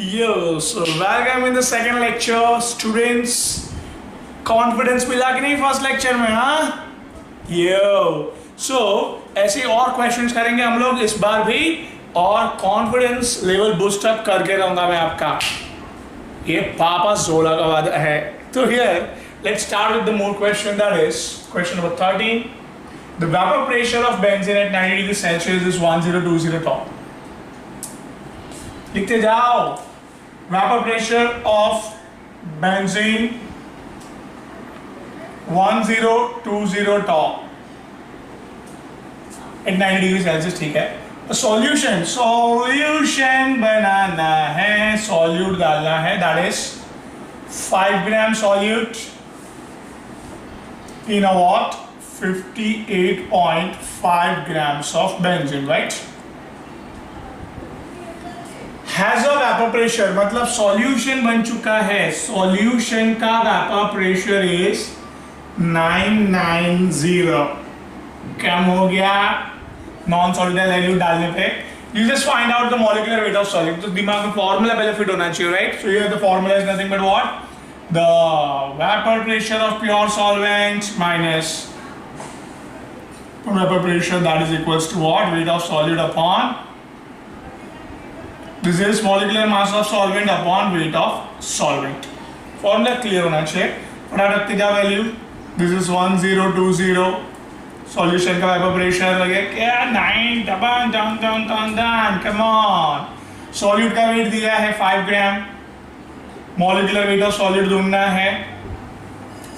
Yo, so welcome in the second lecture, students. Confidence मिला कि नहीं फर्स्ट लेक्चर में? हाँ यो सो ऐसे और क्वेश्चंस करेंगे हम लोग इस बार भी, और कॉन्फिडेंस लेवल बूस्ट अप करके रहूंगा मैं आपका, ये पापा जोला का वादा है. तो here let's start with the more question, that is question number 13. The vapor pressure of benzene at 90 degrees Celsius is 1020 torr. लिखते जाओ. Vapor pressure of benzene 1020 torr at 90 degrees Celsius. ठीक है. सॉल्यूशन बनाना है, सॉल्यूट डालना है, that is 5 gram solute in a what? 58.5 grams of benzene, right? Has a vapor pressure, मतलब solution बन चुका है, solution का vapor pressure is 990. कम हो गया नॉन सॉलिड वैल्यू डालने पे. You just find out the molecular weight of solid. तो दिमाग में फॉर्मूला पहले फिट होना चाहिए, right? So here the formula is nothing but what? The vapor pressure of pure solvent minus vapor pressure, that is equals to what? Weight of solid upon, this is molecular mass of solvent upon weight of solvent. Formula clear होना चाहिए. फटाफट रखते जा value. This is 1020. Solution का vapour pressure लगे क्या 9 done. Come on. Solute का wait दिया है 5 ग्राम. मॉलिक्यूलर वेट ऑफ सॉलिड ढूंढना है.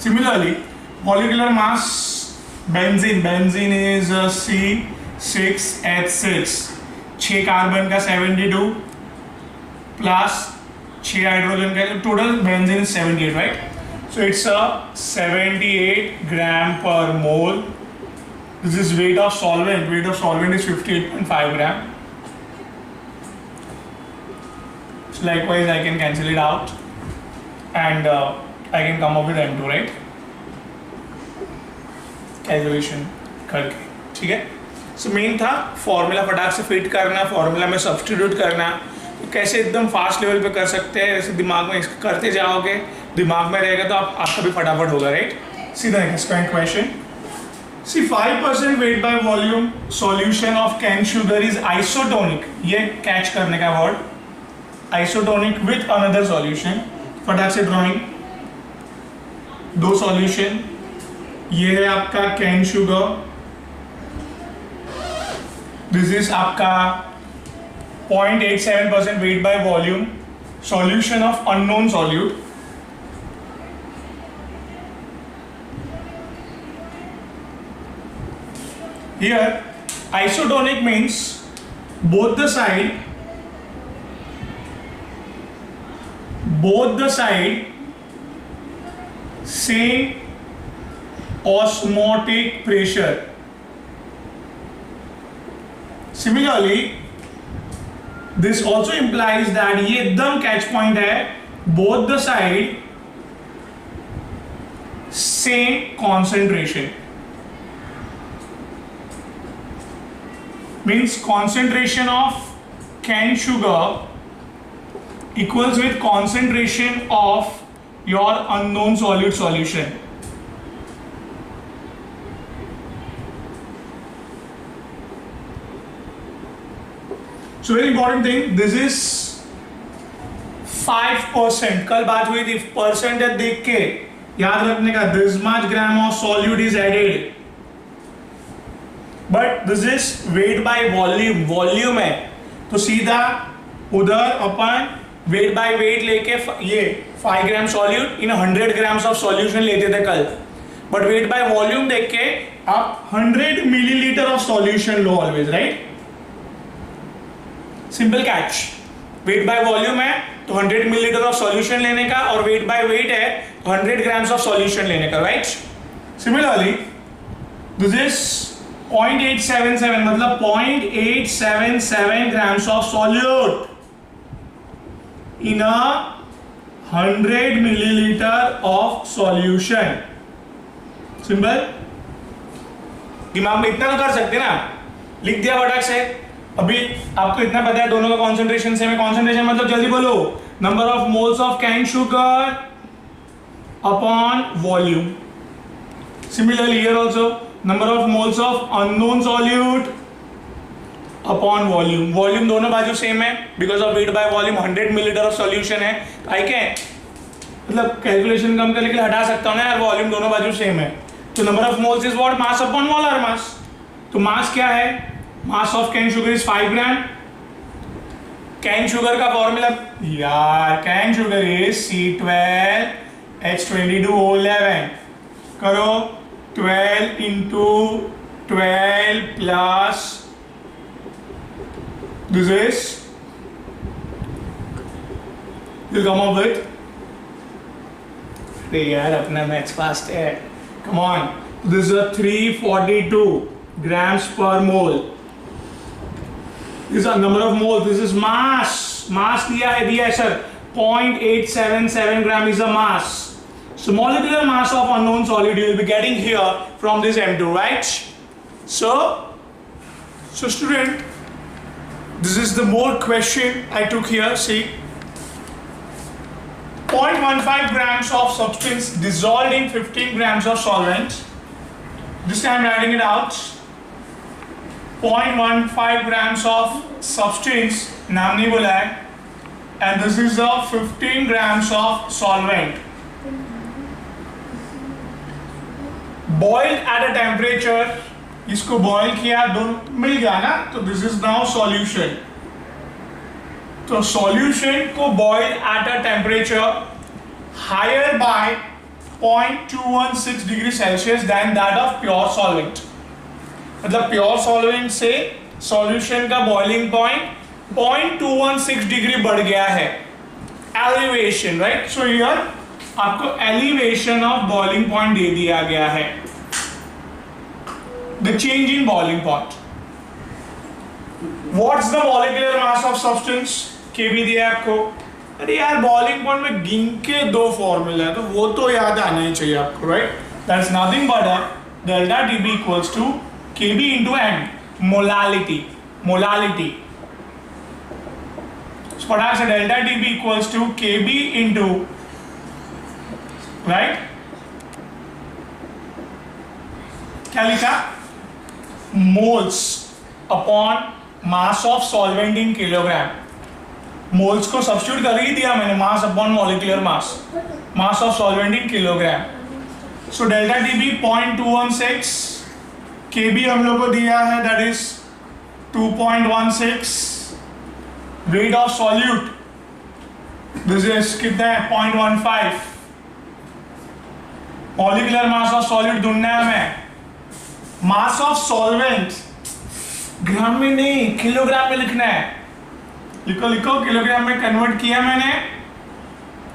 Similarly molecular mass benzene is C6H6. 6 carbon का 72 प्लस 6 हाइड्रोजन का, total benzene 78, right? So it's 78 ग्राम पर मोल. This is weight of solvent. Weight of solvent is 58.5 gram. So likewise, I can cancel it out, and I can come up with M2, right? Calculation करके, ठीक है. So main था formula फटाक से fit करना, formula में substitute करना. तो कैसे एकदम फास्ट लेवल पे कर सकते हैं, जैसे दिमाग में करते जाओगे, दिमाग में रहेगा तो आपका भी फटाफट होगा, राइट? सीधा next question. See, 5% weight by volume solution of cane sugar is isotonic. ये कैच करने का word, isotonic with another solution. फटाक से ड्रॉइंग. 2 सॉल्यूशन. ये है आपका cane sugar. This is आपका 0.87% weight by volume solution of unknown solute. Here, isotonic means both the side same osmotic pressure. Similarly, this also implies that ये एकदम catch point है, both the side same concentration. Means concentration of cane sugar equals with concentration of your unknown solute solution. So very important thing, this is 5%. कल बात हुई थी percentage देख के याद रखने का. This much gram of solute is added. But this is wait by volume. Volume है तो सीधा उधर अपन वेट बाय वेट लेके ये 5 gram solute in 100 grams of solution लेते थे कल. बट वेट बाय वॉल्यूम देख के आप 100 millilitre of solution low always, right? Simple catch. Wait by volume है तो 100 मिलीलीटर ऑफ सॉल्यूशन लेने का, और वेट बाय वेट है तो 100 ग्राम्स ऑफ सॉल्यूशन लेने का, राइट? सिमिलरली दिस इज 0.877, मतलब 0.877 grams of solute in a 100 milliliter of solution. Simple. दिमाग में इतना तो कर सकते ना, लिख दिया फटाक से. अभी आपको इतना पता है दोनों का कॉन्सेंट्रेशन सेम है। कॉन्सेंट्रेशन मतलब जल्दी बोलो, number of moles of cane sugar upon volume. Similarly here also number of moles of unknown solute upon volume. Volume दोनों बाजू सेम है because of weight by volume 100 millilitre of solution है। I can मतलब calculation कम करने के लिए हटा सकता हूं ना यार, वॉल्यूम दोनों बाजू सेम है। तो number of moles is what, mass upon molar mass. तो मास क्या है, mass of cane sugar is 5 gram. Cane sugar का फॉर्मूला यार, कैन शुगर इज C12H22O11। करो 12 into 12 plus this is, you come up with, अरे यार अपना मैथ्स फास्ट है, come on, this is a 342 grams per mole. This is a number of moles, this is mass. Mass दिया है sir 0.877 gram is a mass. So molecular mass of unknown solid you will be getting here from this M2, right? So student, this is the more question I took here. See, 0.15 grams of substance dissolved in 15 grams of solvent. This time writing it out. 0.15 grams of substance, नाम नहीं बोला है, and this is the 15 grams of solvent. Boiled at a temperature, इसको boil किया, दोनों मिल गया ना, तो this is now solution. तो solution को boil at a temperature higher by 0.216 degree Celsius than that of pure solvent. मतलब प्योर सॉल्वेंट से सॉल्यूशन का बॉइलिंग पॉइंट 0.216 डिग्री बढ़ गया है, एलिवेशन, राइट? सो हियर आपको एलिवेशन ऑफ बॉइलिंग पॉइंट दे दिया गया है, the change in boiling point. What's the molecular mass of substance, Kb दिया है आपको। अरे यार बॉइलिंग पॉइंट में गिन के दो फॉर्मूला है तो वो तो याद आना ही चाहिए आपको, right? That's nothing but delta TB equals to Kb into M, molality. So फटाक से delta Tb equals to Kb into, right? क्या लिखा? Moles upon mass of solvent in kilogram. Moles को substitute कर ही दिया मैंने, mass upon molecular mass, mass of solvent in kilogram. So delta Tb 0.216, Kb हम लोग को दिया है that is 2.16, weight of solute this is कितना है 0.15, molecular mass of solute ढूंढना है हमें, mass of solvent ग्राम में नहीं किलोग्राम में लिखना है, लिखो किलोग्राम में कन्वर्ट किया मैंने,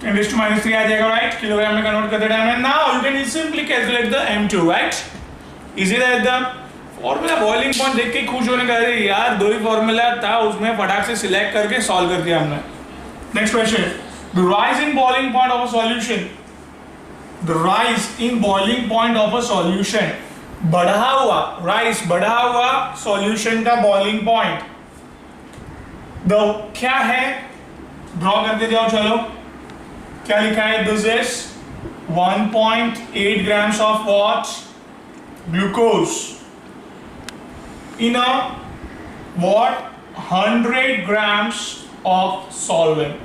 10⁻³ आ जाएगा, राइट? किलोग्राम में कन्वर्ट करते time now you can simply calculate the M2, right? Easy था एकदम। फॉर्मूला बॉइलिंग पॉइंट देख के खुश होने का, यार दो ही फॉर्मूला था उसमें फटाक से सिलेक्ट करके सॉल्व कर दिया हमने। Next question, the rise in boiling point of a solution, the rise in boiling point of a solution, बढ़ा हुआ राइज, बढ़ा हुआ सॉल्यूशन का बॉइलिंग पॉइंट, द क्या है ड्रॉ करते जाओ, चलो क्या लिखा है, this is 1.8 grams of what, glucose in a what 100 grams of solvent.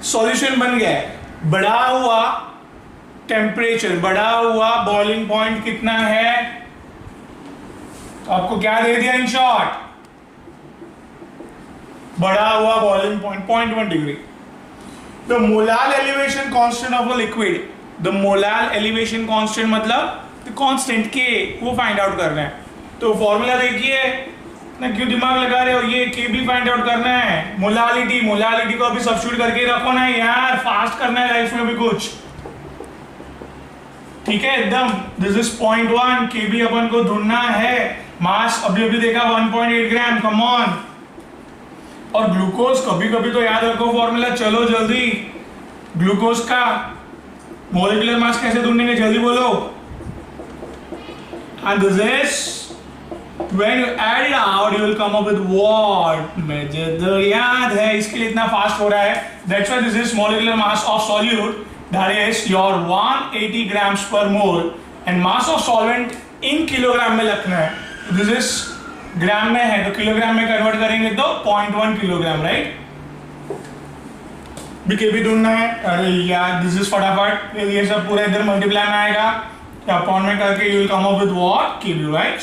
Solution बन गया है, बढ़ा हुआ टेम्परेचर, बढ़ा हुआ बॉइलिंग पॉइंट कितना है, तो आपको क्या दे दिया इन शॉर्ट, बढ़ा हुआ boiling point 0.1 degree. The molar elevation constant of a liquid, the molar elevation constant मतलब कांस्टेंट के वो फाइंड आउट करना है। तो फॉर्मूला देखिए ना, क्यों दिमाग लगा रहे हो, ये के भी फाइंड आउट करना है, मोलालिटी को अभी सब्स्टिट्यूट करके रखो ना यार, फास्ट करना है लाइफ में भी कुछ, ठीक है एकदम। दिस इज 0.1, के भी अपन को ढूंढना है, मास अभी देखा 1.8 ग्राम, कम ऑन। और ग्लूकोज कभी तो याद रखो फॉर्मूला, चलो जल्दी, ग्लूकोज का मॉलिक्यूलर मास कैसे ढूंढेंगे, जल्दी बोलो। And this is When you add it out, you will come up with what? मुझे तो याद है, इसके लिए इतना फास्ट हो रहा है. That's why this is molecular mass of solute, that is your 180 grams per mole, and mass of solvent in kilogram में लिखना है. This is ग्राम में है, तो किलोग्राम में कन्वर्ट करेंगे तो 0.1 किलोग्राम, राइट? बीकेबी ढूंढना है. अरे यार, दिस इज फटाफट, ये सब पूरा इधर मल्टीप्लाई में आएगा, अपॉन में करके you will come up with what? KB, right?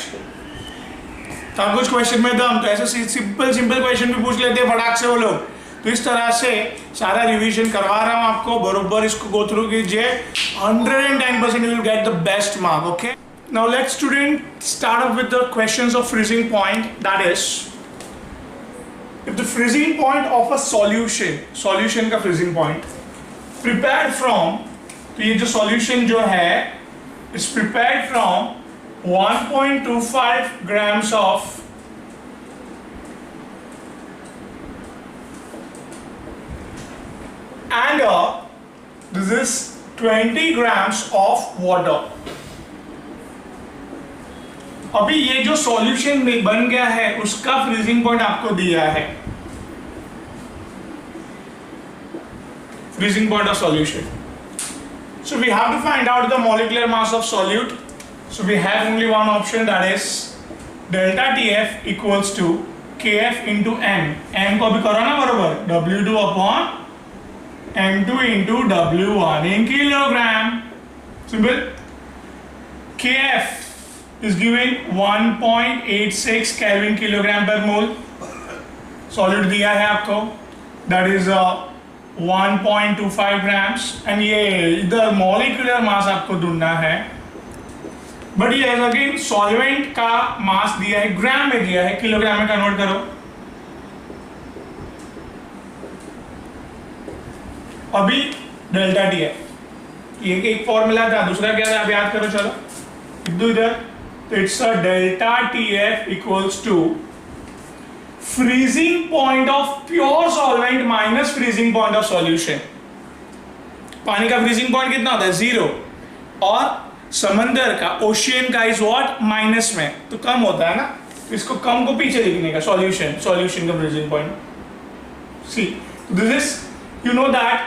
तो कुछ क्वेश्चन में दम, तो ऐसे सिंपल क्वेश्चन भी पूछ लेते हैं फटाक से वो लोग. तो इस तरह से सारा रिवीजन करवा रहा हूं आपको, बरोबर इसको गो थ्रू कीजिए. 110% you will get the best mark. Okay, now let's student start up with the questions of freezing point. That is, if the freezing point of a solution का freezing point prepared from, तो ये जो solution जो है is prepared from 1.25 grams of and this is 20 grams of water. अभी ये जो solution बन गया है उसका फ्रीजिंग पॉइंट आपको दिया है. Freezing point of solution. So we have to find out the molecular mass of solute. So we have only one option, that is delta TF equals to KF into M. M को अभी करो ना बरोबर, W2 upon M2 into W1 in kilogram. Simple. KF is giving 1.86 Kelvin kilogram per mole. Solute दिया है आपको, that is 1.25 grams, and ये इधर molecular mass आपको ढूंढना है. बट ये अगेन सॉल्वेंट का मास दिया है, ग्राम में दिया है, किलोग्राम में कन्वर्ट करो. अभी डेल्टा टी है, ये एक फॉर्मूला था, दूसरा क्या था आप याद करो. चलो इधर, तो it's a delta T f equals to freezing point of pure solvent minus freezing point of solution. पानी का फ्रीजिंग पॉइंट कितना होता है? 0. और समंदर का, ओशियन का इज व्हाट? माइनस में, तो कम होता है ना. तो इसको कम को पीछे लिखने का, सॉल्यूशन का freezing point. See, this is, you know that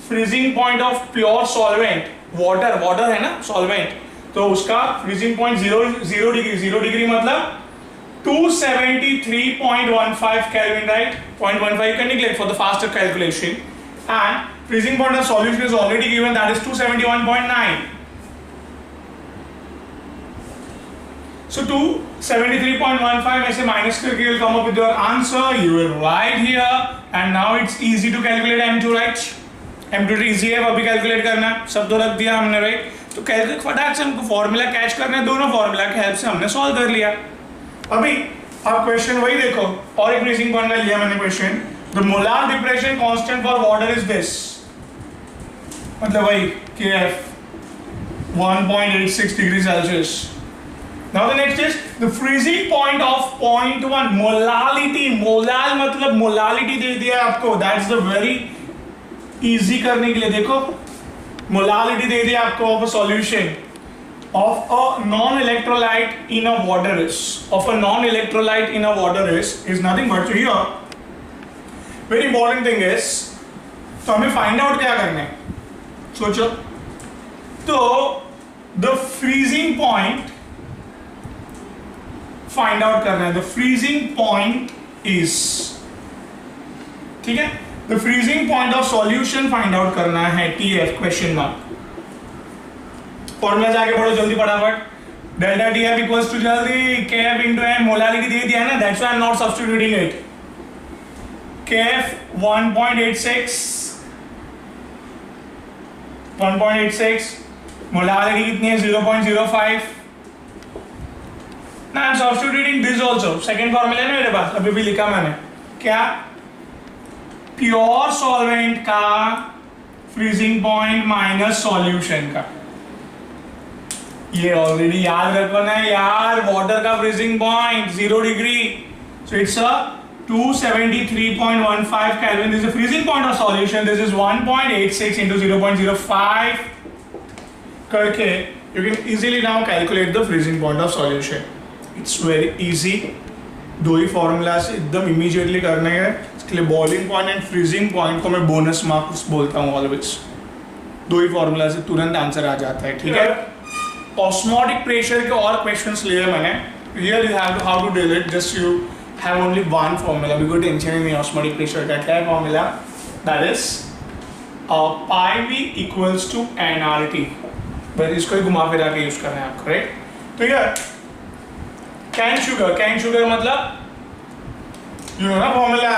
freezing point of pure solvent, water है ना सॉल्वेंट, तो उसका फ्रीजिंग पॉइंट 0 डिग्री मतलब 273.15 Kelvin, right? 0.15 can neglect for the faster calculation, and freezing point of solution is already given, that is 271.9. So 273.15 में से minus करके you will come up with your answer. You will write here, and now it's easy to calculate M2, right? M2 easy है, अभी calculate करना, सब तो रख दिया हमने, राइट? तो कैलकुलेट फटाक से हमको फॉर्मूला कैच करना है, दोनों फॉर्मूला की हेल्प से हमने सॉल्व कर लिया. अभी आप क्वेश्चन वही देखो, और एक फ्रीजिंग पॉइंट का लिया मैंने question. The molar depression constant for water is this, मतलब वही KF 1.86 degree Celsius. Now the next is the freezing point of 0.1 molality. Molal मतलब मोलालिटी दे दिया आपको, that's the very easy करने के लिए. देखो मोलालिटी दे दिया आपको of a solution of a non-electrolyte in a water is nothing but, so here very important thing is, तो हमें find out क्या करना है, सोचो. तो the freezing point find out करना है. द फ्रीजिंग पॉइंट इज, ठीक है, the freezing point of solution find out करना है. TF question mark. फॉर्मूला जाके पढ़ो जल्दी फटाफट. डेल्टा TF इक्वल्स टू, जल्दी, KF इनटू M. मोलालिटी दे दिया है ना, that's why I am not substituting it. KF 1.86, molality कितनी है? 0.05. Now I am substituting this also. Second formula है ना मेरे पास, अभी भी लिखा मैंने. क्या? प्योर सॉल्वेंट का फ्रीजिंग पॉइंट माइनस सॉल्यूशन का. ये ऑलरेडी याद रखो ना यार, वाटर का freezing point 0 degree, so it's a 273.15 Kelvin. This is the freezing point of solution. This is 1.86 into 0.05 करके you can easily now calculate the freezing point of solution. It's very easy, 2 he formula से एकदम immediately करने हैं। इसके लिए boiling point and freezing point को मैं bonus marks बोलता हूँ ऑलवेज। 2 ही फॉर्मूला से तुरंत आंसर आ जाता है, ठीक है। ऑस्मोटिक प्रेशर के और क्वेश्चंस लिए मैंने। Here you have to how to deal it, just you have only one formula, बिल्कुल टेंशन ही नहीं ऑस्मोटिक प्रेशर का। क्या है formula? That is pi V equals to NRT। बस इसको ही घुमा फिरा के यूज करना है आपको, राइट। तो यार कैन शुगर मतलब यू नो ना फॉर्मूला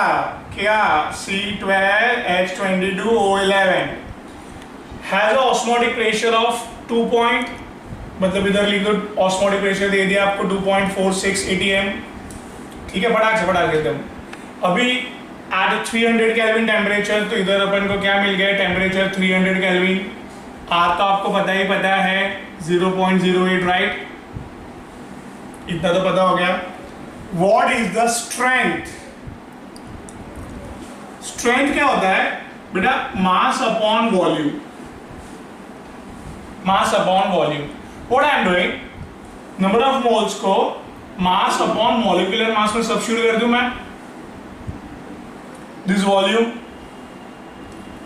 क्या, C12H22O11 has a osmotic pressure of 2 point, मतलब इधर लिख दो ऑस्मोटिक प्रेशर दे दिया आपको 2.46 ATM, ठीक है, फटाक से एकदम। अभी एट 300 केल्विन टेम्परेचर, तो इधर अपन को क्या मिल गया, टेम्परेचर 300 केल्विन। आर तो आपको पता है 0.08, राइट, इतना तो पता हो गया। What is the strength? Strength क्या होता है बेटा? Mass upon volume, mass upon volume. What I am doing, number of moles को मास अपॉन मॉलिक्यूलर मास में सब्स्टिट्यूट कर दूं मैं, this volume,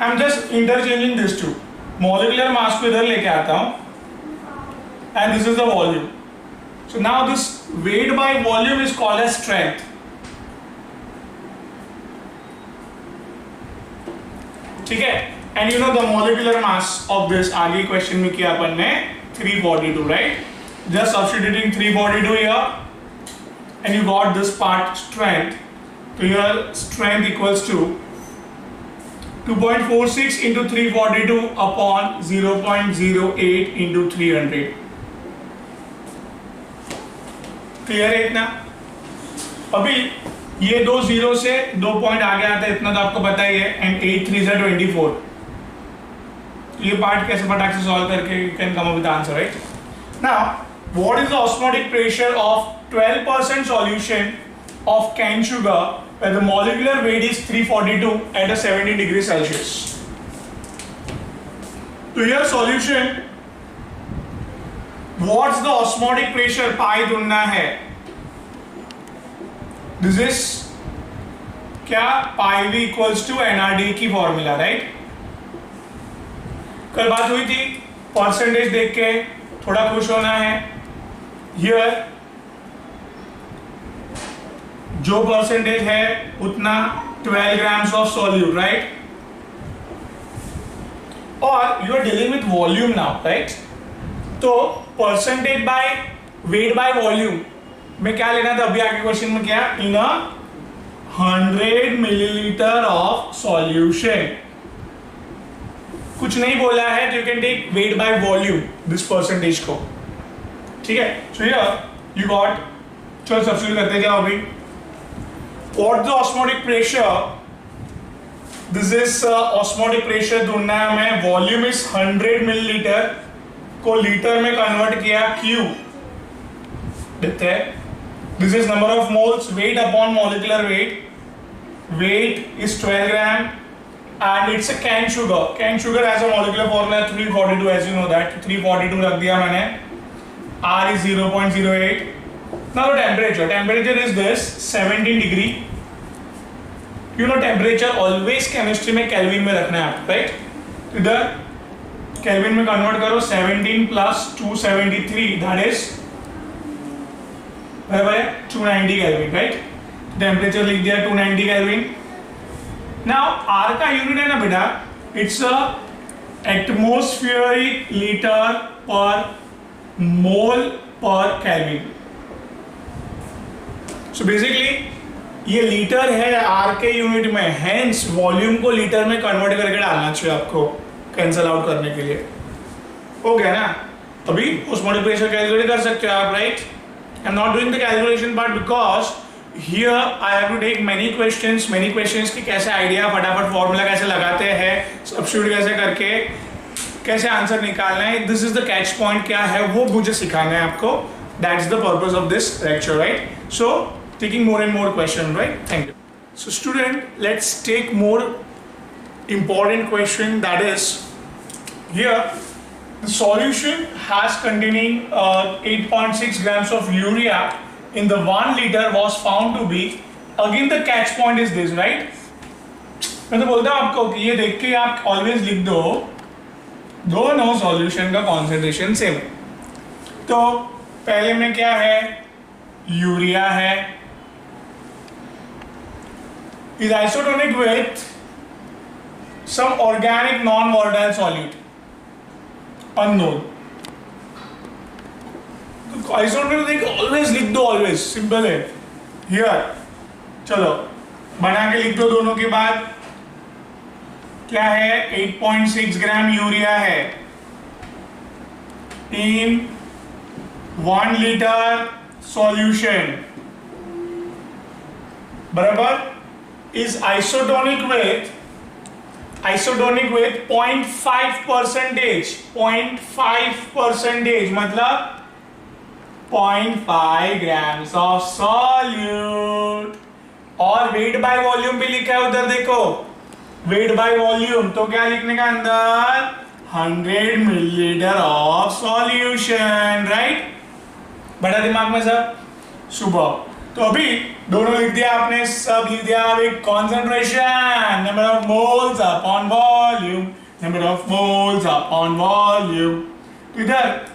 I am just interchanging this two, molecular mass को इधर लेके आता हूं and this is the volume. So now this weight by volume is called as strength. ठीक है, and you know the molecular mass of this आगे question में किया अपन ने 342, right? Just substituting 342 here and you got this part strength. So your strength equals to 2.46 into 342 upon 0.08 into 300. Clear है इतना? अभी ये 2 0 से 2 पॉइंट आगे आता है, इतना तो आपको पता ही है, एंड 8 3 से 24। ये पार्ट कैसे फटाक से सॉल्व करके you can come up with answer, right. Now what is the osmotic pressure of 12% solution of cane sugar where the molecular weight is 342 at a 70 degree Celsius? तो your solution, what's the osmotic pressure? पाई ढूंढना है। This is क्या, पाई v equals to NRD की formula, right. कल बात हुई थी, percentage देख के थोड़ा खुश होना है। Here जो परसेंटेज है उतना 12 ग्राम्स ऑफ सॉल्यूट, राइट, और you are dealing with volume now, right. तो percentage by weight by volume में क्या लेना था? अभी आगे क्वेश्चन में क्या, इन 100 मिलीलीटर ऑफ सॉल्यूशन, कुछ नहीं बोला है, तो you can take weight by volume this percentage को, ठीक है। सो हियर यू गॉट, चलो सब्स्टिट्यूट करते जाओ अभी। What the osmotic pressure? This is osmotic pressure ढूंढना है हमें। वॉल्यूम इज 100 मिलीलीटर को लीटर में कन्वर्ट किया, Q देखते हैं। This is number of moles, weight upon molecular weight, weight is 12 gram and it's a cane sugar. Cane sugar as a molecular formula 342, as you know that, 342 रख दिया मैंने। R is 0.08. Now the temperature is this 17 degree. You know temperature always chemistry में Kelvin में रखना है आप, right? इधर Kelvin में convert करो, 17 plus 273, that is बराबर है 290 Kelvin, right? Temperature लिख दिया 290 Kelvin. Now R का यूनिट है ना बेटा, it's a atmospheric liter per mole per Kelvin. So basically ये लीटर है आर के यूनिट में, हेंस वॉल्यूम को लीटर में कन्वर्ट करके डालना चाहिए आपको कैंसल आउट करने के लिए। हो गया ना? अभी ऑस्मोटिक प्रेशर कैलकुलेट कर सकते हो आप, right. I am not doing the calculation part because here I have to take many questions की कैसे आइडिया, फटाफट फॉर्मूला कैसे लगाते हैं, सब्स्टिट्यूट कैसे करके कैसे आंसर निकालना है, this is the catch point क्या है वो मुझे सिखाना है आपको। That's the purpose of this lecture, right. So taking more and more questions, right? Thank you. So student, let's take more important question, that is here the solution has containing 8.6 grams of urea in the 1 liter was found to be, again the catch point is this, right? मैं तो बोलता हूँ आपको कि ये देख के आप ऑलवेज लिख दो दोनों सॉल्यूशन का कॉन्सेंट्रेशन सेम है। तो पहले में क्या है, यूरिया है, is isotonic with some organic non-volatile solute unknown। तो isotonic ऑलवेज लिख दो, ऑलवेज सिंपल है। हियर चलो बना के लिख दो दोनों के बाद। क्या है, 8.6 ग्राम यूरिया है इन 1 लीटर सॉल्यूशन, बराबर, is isotonic with 0.5%, 0.5% मतलब 0.5 grams of solute। और वेट बाय वॉल्यूम भी लिखा है उधर, देखो वेट बाय वॉल्यूम, तो क्या लिखने का अंदर 100 मिलीलीटर ऑफ सॉल्यूशन, राइट। बड़ा दिमाग में सब सुबह। तो अभी दोनों लिख दिया आपने, सब लिख दिया। अभी concentration, number of moles upon volume, number of moles upon volume. तो इधर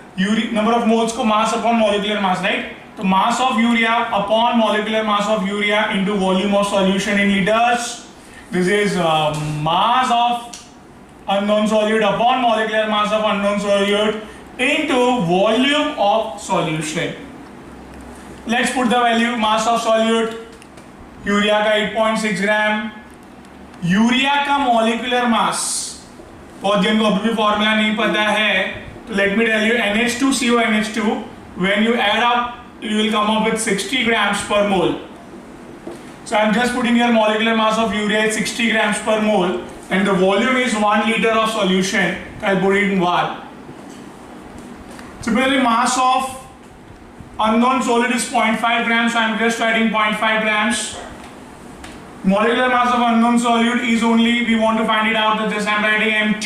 नंबर ऑफ मोल्स को mass upon molecular mass, right. तो mass of urea upon molecular mass of urea into volume of solution in litres. This is mass of unknown solute upon molecular mass of unknown solute into volume of solution. Let's put the value, mass of solute, urea का 8.6 ग्राम, urea का molecular mass, बहुत जन को अभी भी formula नहीं पता है, तो let me tell you, NH2CONH2, when you add up, you will come up with 60 grams per mole. So I'm just putting here molecular mass of urea is 60 grams per mole and the volume is 1 liter of solution. I'll put it in var. Similarly, mass of unknown solid is 0.5 grams, so I'm just writing 0.5 grams. Molecular mass of unknown solute is only, we want to find it out, so just I'm writing M2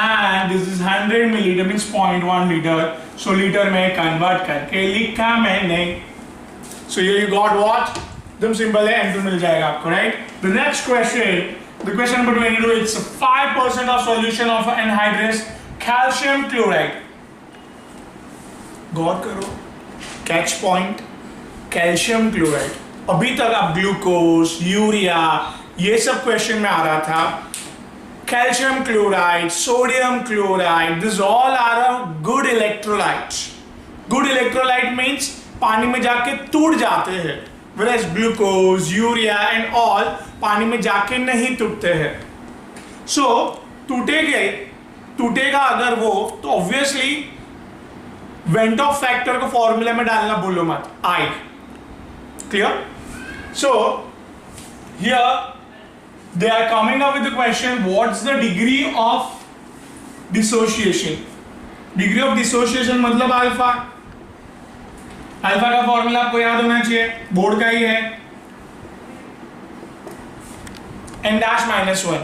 and this is 100 milliliter means 0.1 liter. So liter में convert करके लिखा मैंने। So here you got what? एकदम simple है, M2 मिल जाएगा आपको, right. The next question, the question number 22, it's 5% of solution of anhydrous calcium chloride. गौर करो, कैच पॉइंट कैल्शियम क्लोराइड। अभी तक आप ग्लूकोज, यूरिया, ये सब क्वेश्चन में आ रहा था। Calcium chloride, sodium chloride, this all are a good electrolytes. Good electrolyte means पानी में जाके टूट जाते हैं, whereas glucose, urea and all पानी में जाके नहीं टूटते हैं। So टूटेगा अगर वो, तो obviously वेंटॉफ फैक्टर को फॉर्मूला में डालना भूलो मत, I, clear? So here they are coming up with the question, what's the degree of dissociation? Degree of dissociation मतलब अल्फा। अल्फा का फॉर्मूला आपको याद होना चाहिए, बोर्ड का ही है, n-1।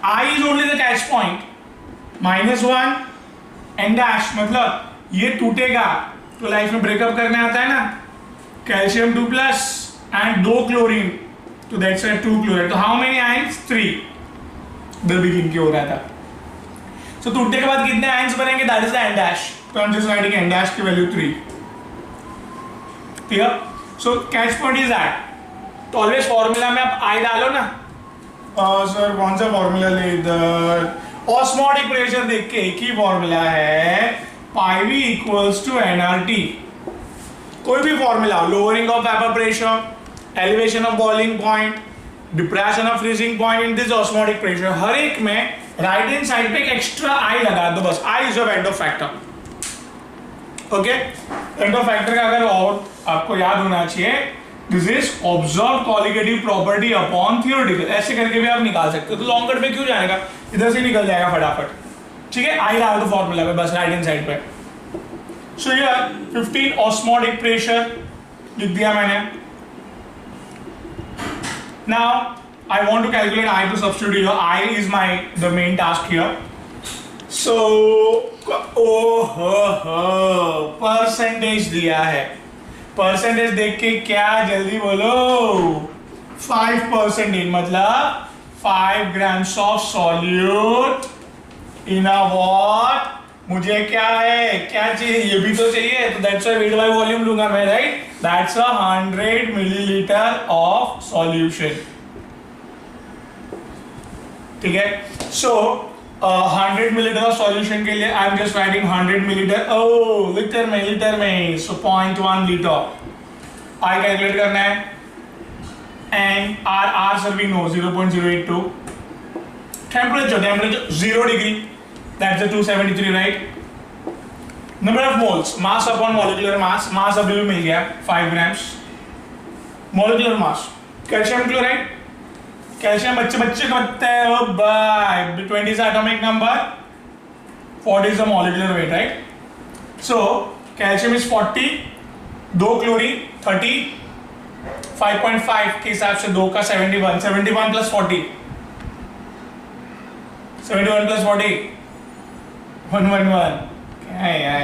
I is only the catch point, -1 n- मतलब ये टूटेगा तो लाइफ में ब्रेकअप करने आता है ना, कैल्शियम 2+ एंड 2 क्लोरीन, तो दैट्स 2 क्लोराइड। तो how many ions? 3 the begin की हो रहा था। सो टूटने के बाद कितने आयंस बनेंगे? दैट इज द n-, तो हम जस्ट राइटिंग n- की value 3। Clear? So catch point is that. तो ऑलवेज फॉर्मूला में आप आई डालो ना। सर कौन सा फॉर्मूला ले इधर? ऑस्मोटिक प्रेशर देख के एक ही फॉर्मूला है, πV = nRT। कोई भी formula, lowering of vapour pressure, elevation of boiling point, depression of freezing point in this osmotic pressure, हर एक में राइट हैंड साइड पे एक एक्स्ट्रा आई लगा दो बस। I is a van't Hoff factor. Okay, van't Hoff factor का अगर और आपको याद होना चाहिए, this is observe colligative property upon theoretical. ऐसे करके भी आप निकाल सकते हो। तो लॉन्ग कट पे क्यों जाएगा, इधर से निकल जाएगा फटाफट। ठीक है, आई डाल दो फॉर्मूला पे बस राइट हैंड साइड पे। सो हियर 15 ऑस्मोटिक प्रेशर लिख दिया मैंने। Now I want to calculate I to substitute here. I is the main task here. So, percentage दिया है परसेंटेज देख के क्या जल्दी बोलो 5% मतलब 5 grams of solute in a what? मुझे क्या है, क्या चाहिए, ये भी तो चाहिए, तो that's why weight by volume लूंगा मैं, right? That's 100 millilitre of solution. ठीक है, सो 100 मिलीलीटर ऑफ सॉल्यूशन के लिए I am just writing 100 millilitre. ओ लीटर में सो 0.1 लीटर आई कैलकुलेट करना है. And R sir we know 0.082. Temperature 0 degree, that's the 273, right? Number of moles, mass upon molecular mass अभी भी मिल गया 5 grams. Molecular mass, calcium chloride, calcium बच्चे को पता है वो bye 20 is atomic number, 40 is the molecular weight, right? So calcium is 40, 2 chlorine 30, 5.5 के हिसाब से 2 का 71 plus 40, 71 plus 40 111. क्या है यार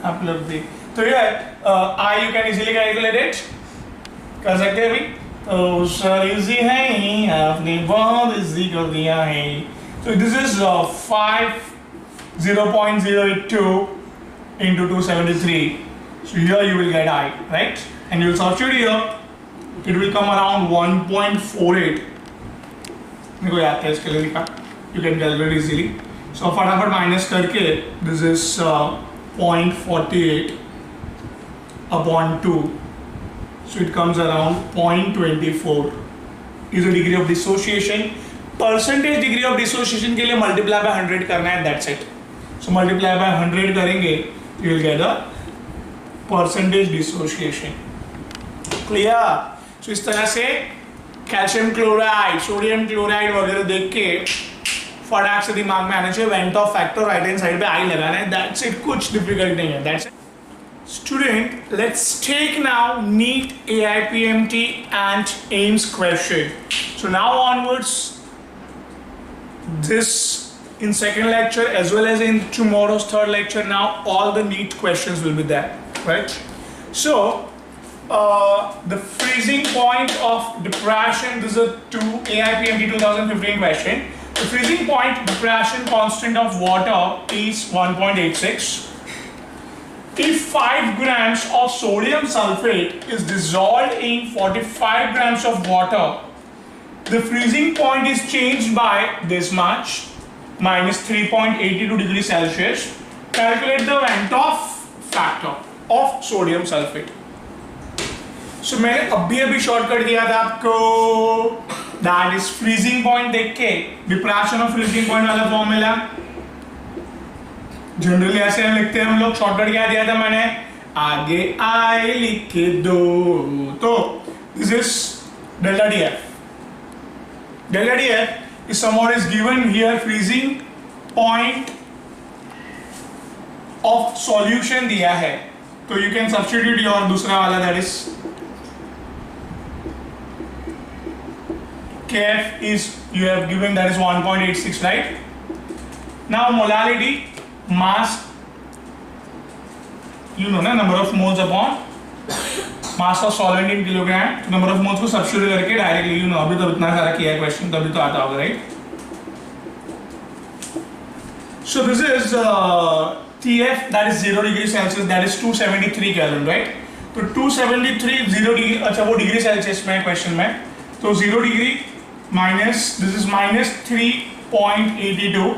आप लोग भी तो यार I you can easily calculate it, कर सकते हैं अभी तो सर इजी है ही, आपने बहुत इजी कर दिया है. तो this is 0.082 into 273. So here you will get I, right? And you will substitute here, it will come around 1.48. मेरे को याद है इसके लिए लिखा, you can calculate easily. So फटाफट माइनस करके this is 0.48 upon 2, so it comes around 0.24 is the degree of dissociation. Percentage degree of dissociation के लिए multiply by 100 करना है, that's it. So multiply by 100 करेंगे you will get a percentage dissociation. Clear? So इस तरह से calcium chloride, sodium chloride वगैरह देख के फटाक से दिमाग में आना चाहिए, went of factor right hand side पे आई लगाना है, दैट्स इट. कुछ डिफिकल्ट नहीं है, that's it. Student let's take now NEET AIPMT and AIIMS question. So now onwards this in second lecture as well as in tomorrow's third lecture, now all the NEET questions will be there, right? So the freezing point of depression, this is a AIPMT 2015 question. The freezing point depression constant of water is 1.86. If 5 grams of sodium sulfate is dissolved in 45 grams of water, the freezing point is changed by this much, minus 3.82 degrees Celsius. Calculate the Van't Hoff factor of sodium sulfate. So मैंने अभी shortcut दिया था आपको, that is freezing point देख के depression of freezing point वाला formula. Generally ऐसे हम लिखते हैं हम लोग. शॉर्टकट क्या दिया था मैंने, आगे आई लिख के दो. तो this is delta DF. Delta DF is somewhat is given here, freezing point of solution दिया है, तो you can substitute your दूसरा वाला, that is Kf is you have given, that is 1.86, right? Now molality, mass, you know ना, number of moles upon mass of solvent in kilogram. तो number of moles को substitute करके directly you know, अभी तो इतना सारा किया है क्वेश्चन, तो अभी तो आता होगा, right? So this is TF, that is 0 degree Celsius, that is 273 kelvin, right? तो 273 0 डिग्री, अच्छा वो डिग्री सेल्सियस में क्वेश्चन में, तो 0 degree minus this is minus 3.82,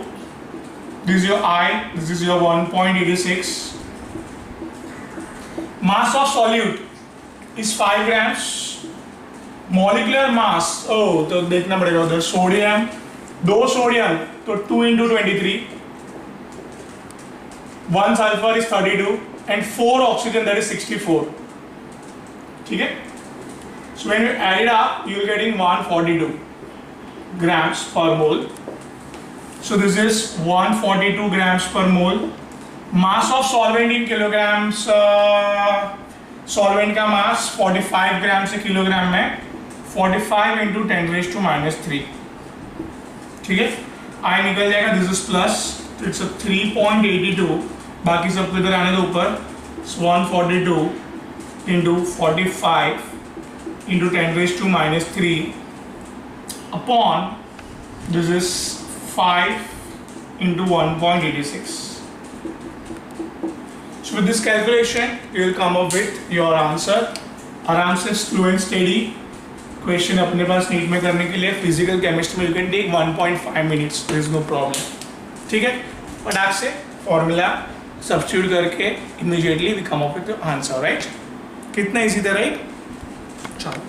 this is your I, this is your 1.86. Mass of solute is 5 grams. Molecular mass, तो देखना पड़ेगा उधर. सोडियम, 2 सोडियम तो 2 into 23, 1 sulfur is 32 and 4 oxygen, that is 64. ठीक है? So when you add it up, you will get in 142 grams per mole. So this is 142 grams per mole. Mass of solvent in kilograms. Solvent का मास 45 ग्राम से kilogram में, 45 into 10⁻⁻3. ठीक है, आई निकल जाएगा, this is plus, तो इट्स 3.82. बाकी सब इधर आने दो ऊपर. 142 into 45 into 10 raised to minus 3 upon this is 5 into 1.86. So with this calculation you will come up with your answer. आराम से स्लो एंड स्टेडी क्वेश्चन अपने पास नीट में करने के लिए फिजिकल केमिस्ट्री में you can take 1.5 minutes, there is no problem. ठीक है, फटाक से फॉर्मूला सब्स्टिट्यूट करके immediately we come up with answer, right? कितना इजी था, राइट? चलो।